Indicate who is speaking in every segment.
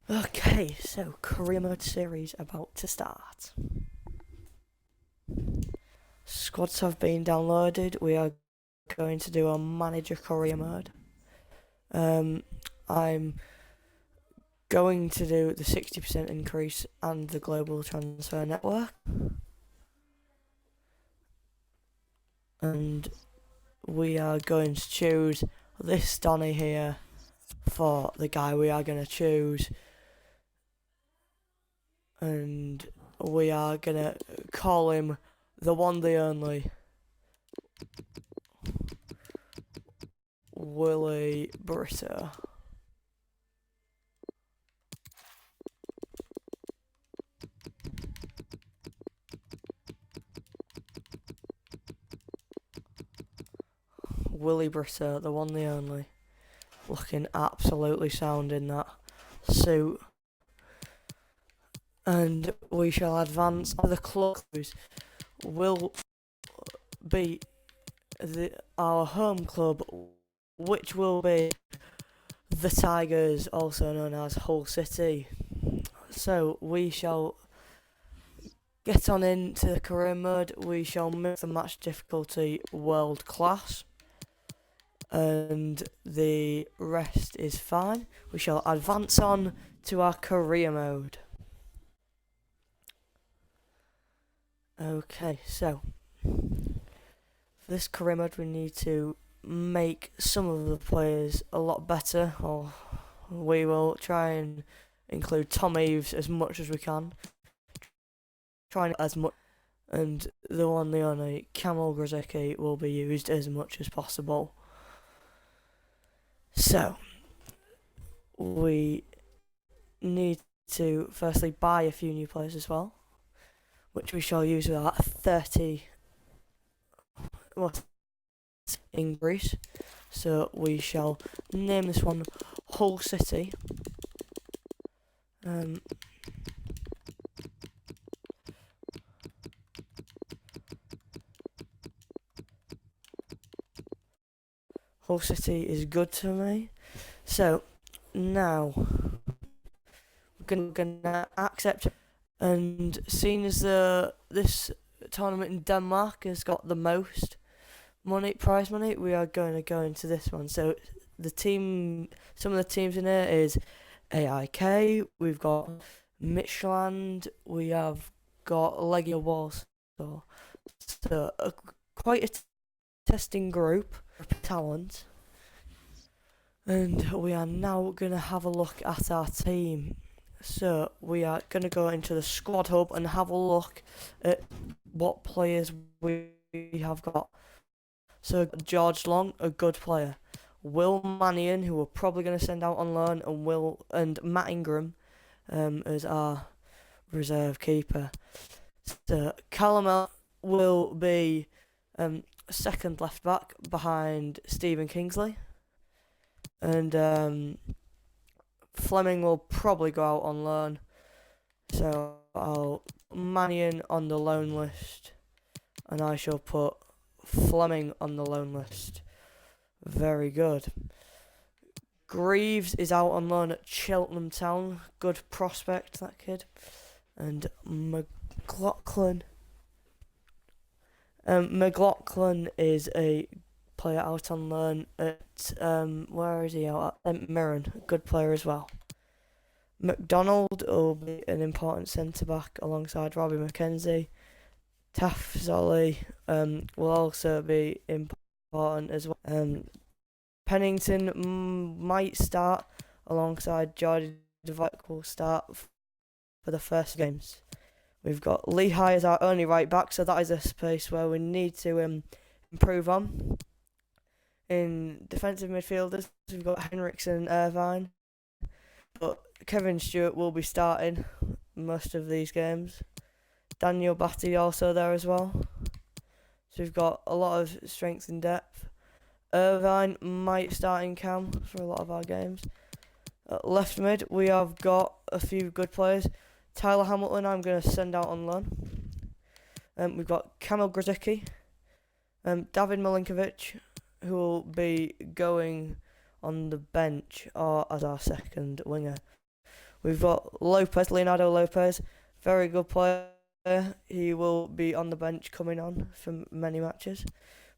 Speaker 1: Okay, so career mode series about to start. Squads have been downloaded. We are going to do a manager career mode. I'm going to do the 60% increase and the global transfer network. And we are going to choose this Donny here for the guy we are going to choose. And we are going to call him the one, the only Willie Britta. Willie Britta, the one, the only. Looking absolutely sound in that suit. And we shall advance. The clubs will be our home club, which will be the Tigers, also known as Hull City. So we shall get on into the career mode. We shall make the match difficulty world class, and the rest is fine. We shall advance on to our career mode. Okay, so for this career mode we need to make some of the players a lot better, or we will try and include Tom Eaves as much as we can. Trying as much, and the one, the only Kamil Grzycki will be used as much as possible. So we need to firstly buy a few new players as well, which we shall use with our 30 increase. So we shall name this one Hull City. Hull City is good to me. So now we're gonna accept, and seeing as this tournament in Denmark has got the most prize money, we are going to go into this one. So some of the teams in here is AIK, we've got Midtjylland, we have got Legia Warsaw. So quite a testing group of talent. And we are now going to have a look at our team. So we are going to go into the squad hub and have a look at what players we have got. So George Long, a good player. Will Mannion, who we're probably going to send out on loan, and Matt Ingram as our reserve keeper. So Callum will be second left back behind Stephen Kingsley. And Fleming will probably go out on loan. So I'll Mannion on the loan list, and I shall put Fleming on the loan list. Very good. Greaves is out on loan at Cheltenham Town. Good prospect, that kid. And McLaughlin is a player out on loan at where is he out at? Mirren, good player as well. McDonald will be an important centre back alongside Robbie McKenzie. Taff Zolly will also be important as well. Pennington might start alongside Jordi Devac will start for the first games. We've got Lehigh as our only right back, so that is a space where we need to improve on. In defensive midfielders, we've got Henriksen and Irvine, but Kevin Stewart will be starting most of these games. Daniel Batty also there as well. So we've got a lot of strength and depth. Irvine might start in cam for a lot of our games. At left mid, we have got a few good players. Tyler Hamilton, I'm going to send out on loan. We've got Kamil Grzycki, David Milinkovic, who will be going on the bench or as our second winger. We've got Leonardo Lopez, very good player. He will be on the bench coming on for many matches.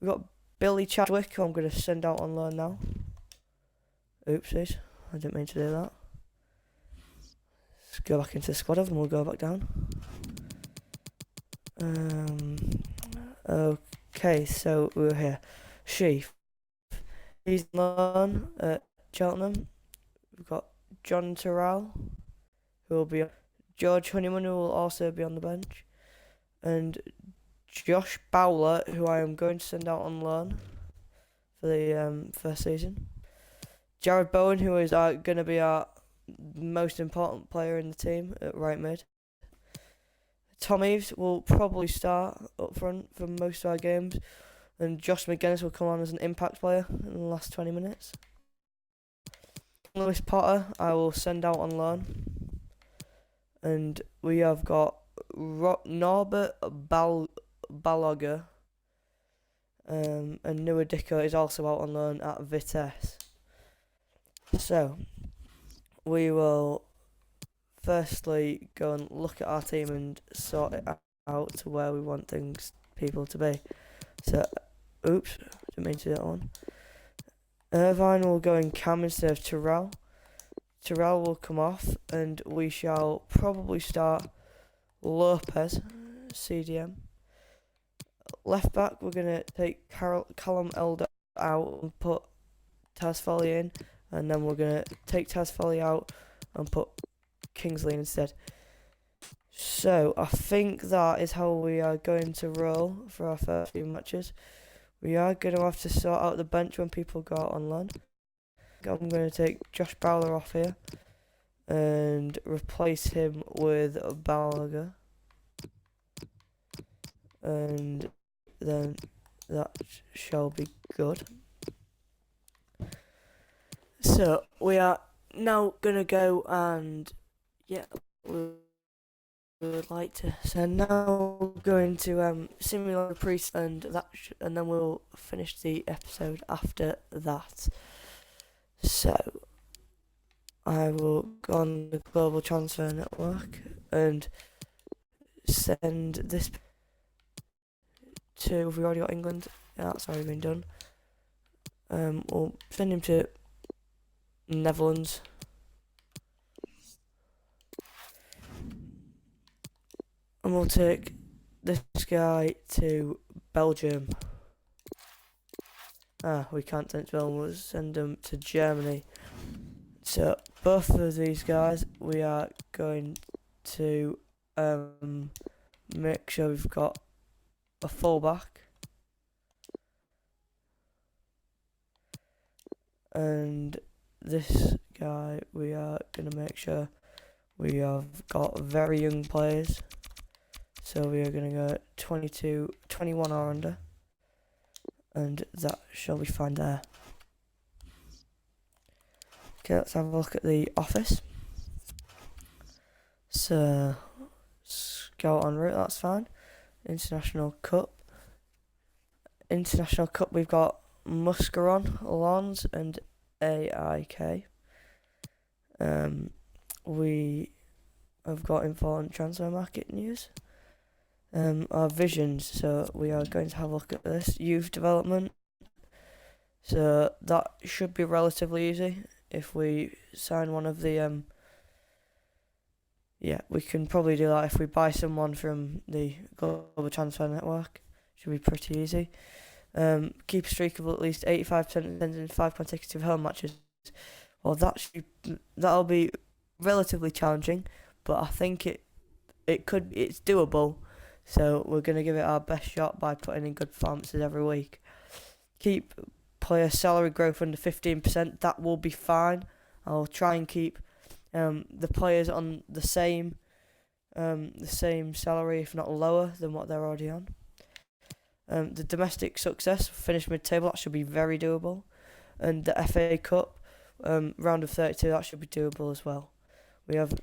Speaker 1: We've got Billy Chadwick, who I'm going to send out on loan now. Oopsies, I didn't mean to do that. Let's go back into the squad and we'll go back down. Okay, so we're here. Sheaf. He's on loan at Cheltenham. We've got John Terrell, who will be on. George Honeyman, who will also be on the bench. And Josh Bowler, who I am going to send out on loan for the first season. Jared Bowen, who is going to be our most important player in the team at right mid. Tom Eves will probably start up front for most of our games, and Josh McGuinness will come on as an impact player in the last 20 minutes. Lewis Potter I will send out on loan, and we have got Norbert Baloga, and Nua Dicko is also out on loan at Vitesse. So we will firstly go and look at our team and sort it out to where we want people to be. So, oops, didn't mean to do that one. Irvine will go in cam instead of Terrell. Terrell will come off, and we shall probably start Lopez, CDM. Left back, we're going to take Callum Elder out and put Taz Foley in, and then we're going to take Taz Foley out and put Kingsley instead. So I think that is how we are going to roll for our first few matches. We are going to have to sort out the bench when people go out on loan. I'm going to take Josh Bowler off here and replace him with Balaga, and then that shall be good. So we are now going to go and we would like to. So now we're going to simulate a priest, and and then we'll finish the episode after that. So I will go on the global transfer network and send this to. Have we already got England? Yeah, that's already been done. We'll send him to Netherlands. And we'll take this guy to Belgium. We can't send to Belgium, we'll send him to Germany. So both of these guys, we are going to make sure we've got a fullback. And this guy, we are going to make sure we have got very young players. So we are going to go 22, 21 or under. And that shall be fine there. Okay, let's have a look at the office. So, scout en route, that's fine. International Cup. International Cup, we've got Muscaron, Lons, and AIK. We have got important transfer market news. Our visions, so we are going to have a look at this. Youth development. So that should be relatively easy if we sign one of the we can probably do that if we buy someone from the global transfer network. Should be pretty easy. Keep a streak of at least 85% in 5 consecutive home matches. Well, that'll be relatively challenging, but I think it's doable. So we're going to give it our best shot by putting in good performances every week. Keep player salary growth under 15%. That will be fine. I'll try and keep the players on the same salary, if not lower, than what they're already on. The domestic success, finish mid-table, that should be very doable. And the FA Cup, round of 32, that should be doable as well. We have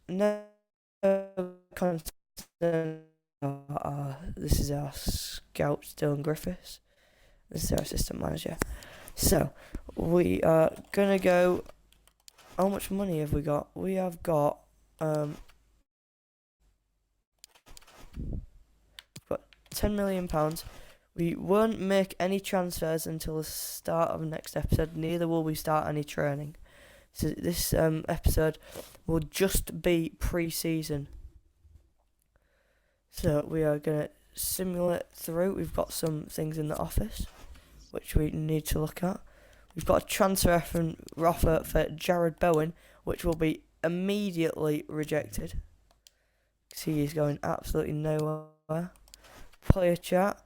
Speaker 1: no this is our scout, Dylan Griffiths. This is our assistant manager. So we are gonna go how much money have we got? We have got £10 million. We won't make any transfers until the start of the next episode. Neither will we start any training. So this episode will just be pre-season. So we are going to simulate through. We've got some things in the office which we need to look at. We've got a transfer offer for Jared Bowen, which will be immediately rejected. See, he's going absolutely nowhere. Player chat.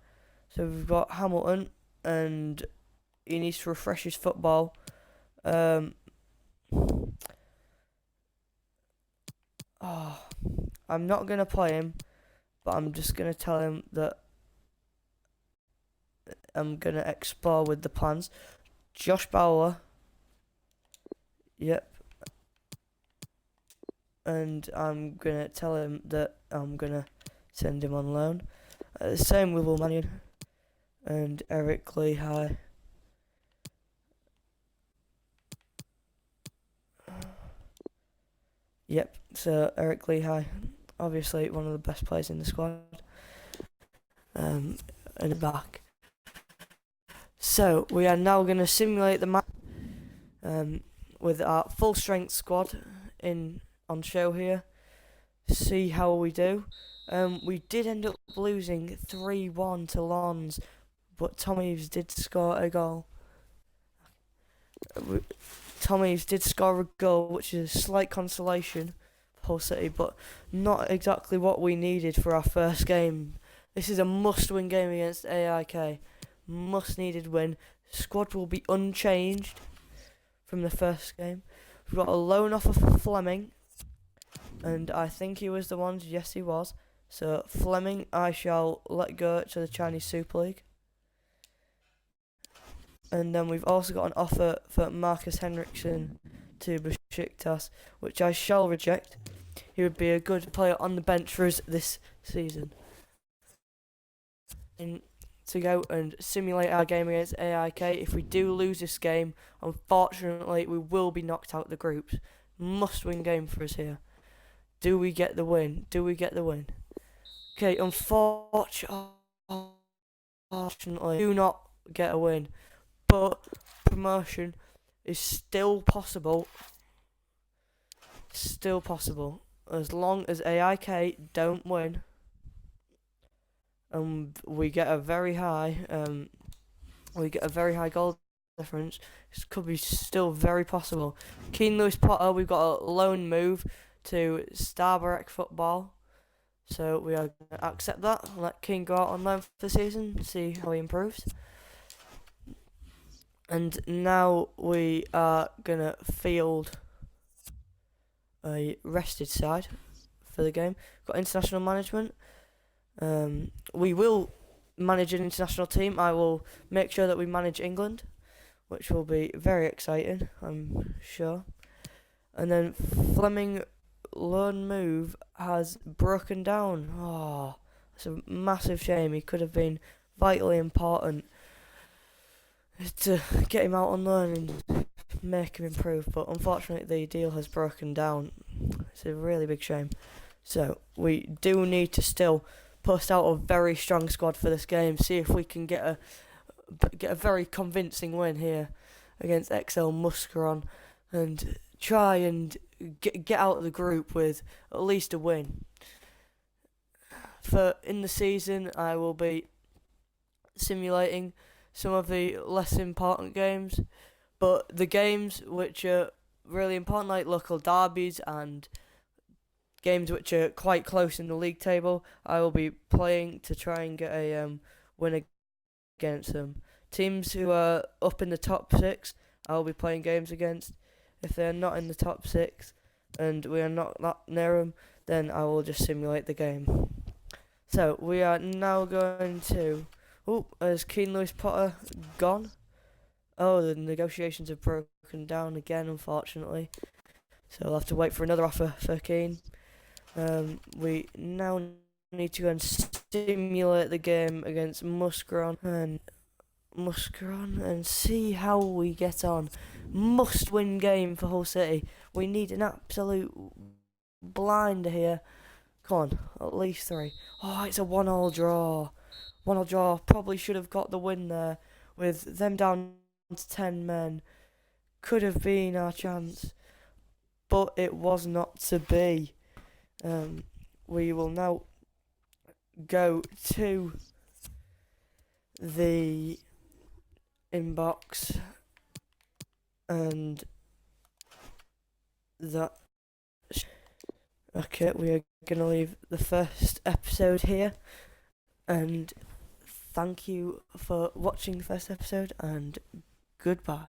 Speaker 1: So we've got Hamilton, and he needs to refresh his football. I'm not going to play him, but I'm just going to tell him that I'm going to explore with the plans. Josh Bowler. Yep. And I'm going to tell him that I'm going to send him on loan. The same with Will Mannion and Eric Lehigh. Yep, so Eric Lehigh, obviously one of the best players in the squad. In the back. So we are now going to simulate the match with our full strength squad on show here. See how we do. We did end up losing 3-1 to Lons, but Tom Eves did score a goal. Tom Eves did score a goal, which is a slight consolation for Hull City, but not exactly what we needed for our first game. This is a must-win game against AIK. Must-needed win. Squad will be unchanged from the first game. We've got a loan offer for Fleming, and I think he was the one. Yes, he was. So Fleming, I shall let go to the Chinese Super League. And then we've also got an offer for Marcus Henriksen to Besiktas, which I shall reject. He would be a good player on the bench for us this season. To go and simulate our game against AIK. If we do lose this game, unfortunately, we will be knocked out of the groups. Must-win game for us here. Do we get the win? Okay, unfortunately, do not get a win. But promotion is still possible. As long as AIK don't win. We get a very high goal difference. This could be still very possible. Keane Lewis Potter, we've got a loan move to Starbuck Football. So we are going to accept that and let Keane go out on loan for the season, see how he improves. And now we are going to field a rested side for the game. Got international management. We will manage an international team. I will make sure that we manage England, which will be very exciting, I'm sure. And then Fleming loan move has broken down. Oh, it's a massive shame. He could have been vitally important to get him out on loan and make him improve, but unfortunately the deal has broken down. It's a really big shame. So we do need to still post out a very strong squad for this game. See if we can get a very convincing win here against XL Muscaron, and try and get out of the group with at least a win. For in the season, I will be simulating some of the less important games, but the games which are really important, like local derbies and games which are quite close in the league table, I will be playing to try and get a win against them. Teams who are up in the top 6, I will be playing games against. If they are not in the top 6 and we are not that near them, then I will just simulate the game. So we are now going to... Oh, has Keane Lewis Potter gone? Oh, the negotiations have broken down again, unfortunately. So we'll have to wait for another offer for Keane. We now need to go and simulate the game against Muscaron. And Muscaron and see how we get on. Must-win game for Hull City. We need an absolute blinder here. Come on, at least 3. Oh, it's a 1-1 draw. 1-1 draw. Probably should have got the win there. With them down to 10 men. Could have been our chance. But it was not to be. We will now go to the inbox and that. Okay, we are gonna leave the first episode here, and thank you for watching the first episode, and goodbye.